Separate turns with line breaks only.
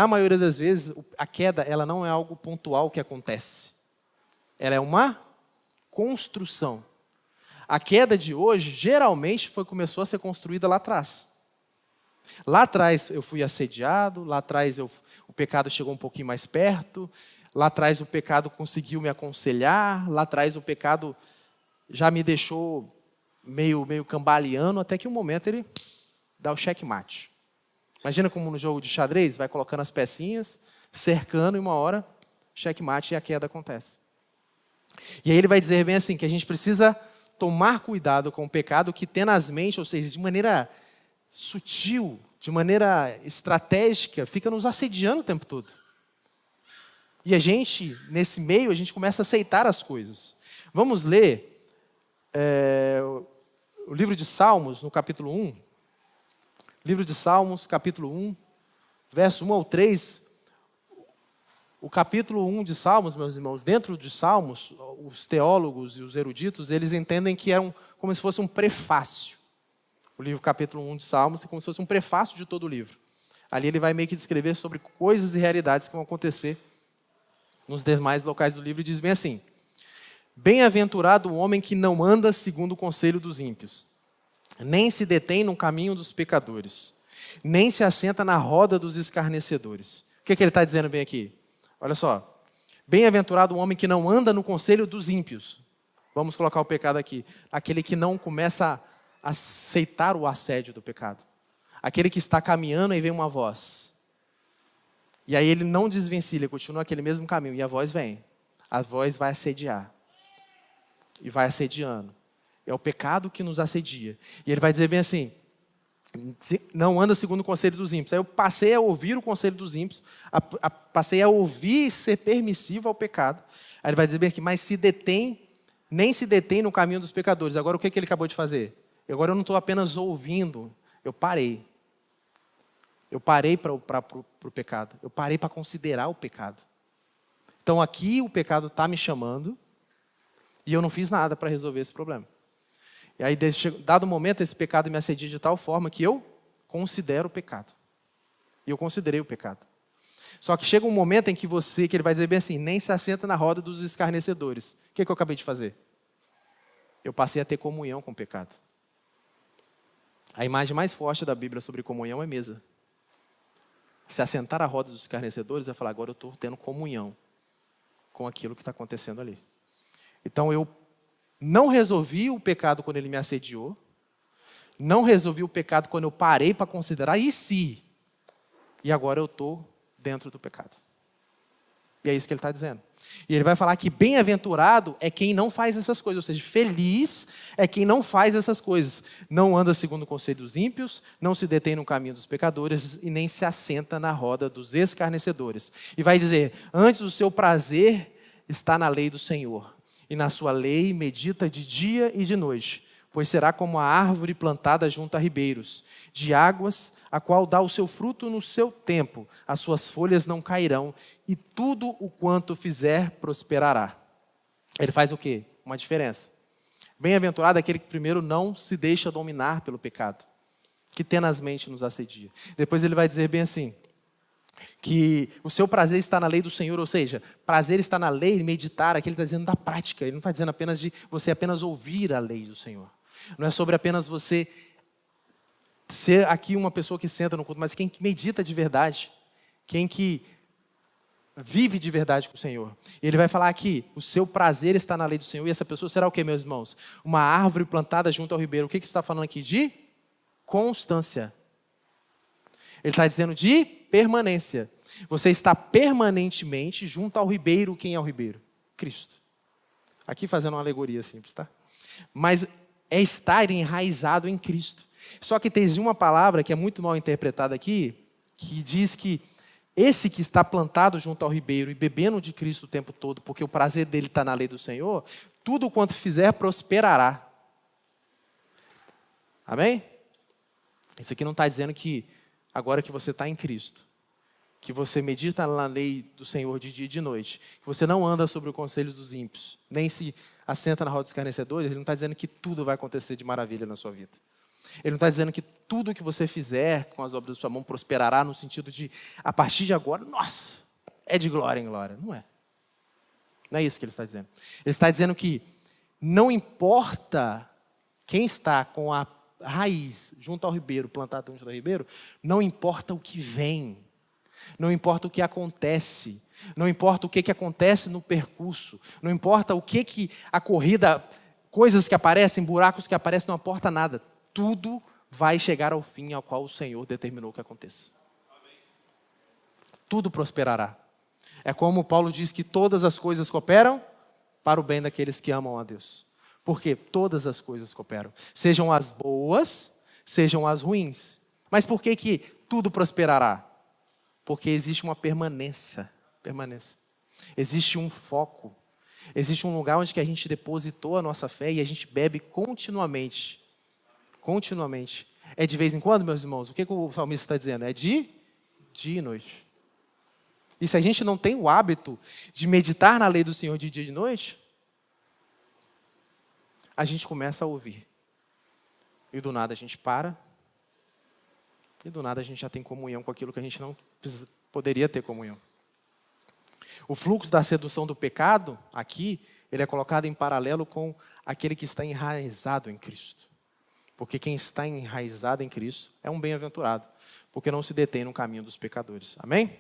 Na maioria das vezes, a queda ela não é algo pontual que acontece. Ela é uma construção. A queda de hoje, geralmente, começou a ser construída lá atrás. Lá atrás eu fui assediado, lá atrás o pecado chegou um pouquinho mais perto, lá atrás o pecado conseguiu me aconselhar, lá atrás o pecado já me deixou meio cambaleando, até que um momento ele dá o checkmate. Imagina como no jogo de xadrez, vai colocando as pecinhas, cercando e uma hora, checkmate e a queda acontece. E aí ele vai dizer bem assim, que a gente precisa tomar cuidado com o pecado que tenazmente, ou seja, de maneira sutil, de maneira estratégica, fica nos assediando o tempo todo. E a gente, nesse meio, a gente começa a aceitar as coisas. Vamos ler o livro de Salmos, no capítulo 1. Livro de Salmos, capítulo 1, verso 1 ao 3. O capítulo 1 de Salmos, meus irmãos, dentro de Salmos, os teólogos e os eruditos, eles entendem que é como se fosse um prefácio. O livro capítulo 1 de Salmos é como se fosse um prefácio de todo o livro. Ali ele vai meio que descrever sobre coisas e realidades que vão acontecer nos demais locais do livro, e diz bem assim: bem-aventurado o homem que não anda segundo o conselho dos ímpios, nem se detém no caminho dos pecadores, nem se assenta na roda dos escarnecedores. O que ele está dizendo bem aqui? Olha só. Bem-aventurado o homem que não anda no conselho dos ímpios. Vamos colocar o pecado aqui. Aquele que não começa a aceitar o assédio do pecado. Aquele que está caminhando e vem uma voz. E aí ele não desvencilha, continua aquele mesmo caminho. E a voz vem. A voz vai assediar. E vai assediando. É o pecado que nos assedia. E ele vai dizer bem assim: não anda segundo o conselho dos ímpios. Aí eu passei a ouvir o conselho dos ímpios, passei a ouvir ser permissivo ao pecado. Aí ele vai dizer bem aqui: mas nem se detém no caminho dos pecadores. Agora o que ele acabou de fazer? Agora eu não estou apenas ouvindo, eu parei. Eu parei para o pecado. Eu parei para considerar o pecado. Então aqui o pecado está me chamando e eu não fiz nada para resolver esse problema. E aí, dado o momento, esse pecado me assedia de tal forma que eu considero o pecado. E eu considerei o pecado. Só que chega um momento em que ele vai dizer bem assim: nem se assenta na roda dos escarnecedores. O que eu acabei de fazer? Eu passei a ter comunhão com o pecado. A imagem mais forte da Bíblia sobre comunhão é mesa. Se assentar à roda dos escarnecedores é falar: agora eu estou tendo comunhão com aquilo que está acontecendo ali. Então eu não resolvi o pecado quando ele me assediou. Não resolvi o pecado quando eu parei para considerar. E se? E agora eu estou dentro do pecado. E é isso que ele está dizendo. E ele vai falar que bem-aventurado é quem não faz essas coisas. Ou seja, feliz é quem não faz essas coisas. Não anda segundo o conselho dos ímpios, não se detém no caminho dos pecadores e nem se assenta na roda dos escarnecedores. E vai dizer: antes o seu prazer está na lei do Senhor. E na sua lei medita de dia e de noite, pois será como a árvore plantada junto a ribeiros, de águas, a qual dá o seu fruto no seu tempo, as suas folhas não cairão, e tudo o quanto fizer prosperará. Ele faz o quê? Uma diferença. Bem-aventurado é aquele que primeiro não se deixa dominar pelo pecado, que tenazmente nos assedia. Depois ele vai dizer bem assim: que o seu prazer está na lei do Senhor, ou seja, prazer está na lei, meditar, aqui ele está dizendo da prática, ele não está dizendo apenas de você apenas ouvir a lei do Senhor. Não é sobre apenas você ser aqui uma pessoa que senta no culto, mas quem medita de verdade, quem que vive de verdade com o Senhor. E ele vai falar aqui: o seu prazer está na lei do Senhor, e essa pessoa será o que, meus irmãos? Uma árvore plantada junto ao ribeiro. O que isso está falando aqui? De constância. Ele está dizendo de permanência. Você está permanentemente junto ao ribeiro. Quem é o ribeiro? Cristo. Aqui fazendo uma alegoria simples, tá? Mas é estar enraizado em Cristo. Só que tem uma palavra que é muito mal interpretada aqui, que diz que esse que está plantado junto ao ribeiro e bebendo de Cristo o tempo todo, porque o prazer dele está na lei do Senhor, tudo quanto fizer prosperará. Amém? Isso aqui não está dizendo que agora que você está em Cristo, que você medita na lei do Senhor de dia e de noite, que você não anda sobre o conselho dos ímpios, nem se assenta na roda dos escarnecedores, ele não está dizendo que tudo vai acontecer de maravilha na sua vida. Ele não está dizendo que tudo que você fizer com as obras da sua mão prosperará no sentido de, a partir de agora, nossa, é de glória em glória. Não é. Não é isso que ele está dizendo. Ele está dizendo que não importa quem está com a raiz junto ao ribeiro, plantado junto ao ribeiro, não importa o que vem, não importa o que acontece, não importa o que acontece no percurso, não importa o que a corrida, coisas que aparecem, buracos que aparecem, não importa nada. Tudo vai chegar ao fim ao qual o Senhor determinou que aconteça. Tudo prosperará. É como Paulo diz que todas as coisas cooperam para o bem daqueles que amam a Deus. Porque todas as coisas cooperam. Sejam as boas, sejam as ruins. Mas por que tudo prosperará? Porque existe uma permanência. Existe um foco. Existe um lugar onde que a gente depositou a nossa fé e a gente bebe continuamente. Continuamente. É de vez em quando, meus irmãos? O que o salmista está dizendo? É de dia e noite. E se a gente não tem o hábito de meditar na lei do Senhor de dia e de noite, a gente começa a ouvir. E do nada a gente para. E do nada a gente já tem comunhão com aquilo que a gente não poderia ter comunhão. O fluxo da sedução do pecado, aqui, ele é colocado em paralelo com aquele que está enraizado em Cristo. Porque quem está enraizado em Cristo é um bem-aventurado, porque não se detém no caminho dos pecadores. Amém?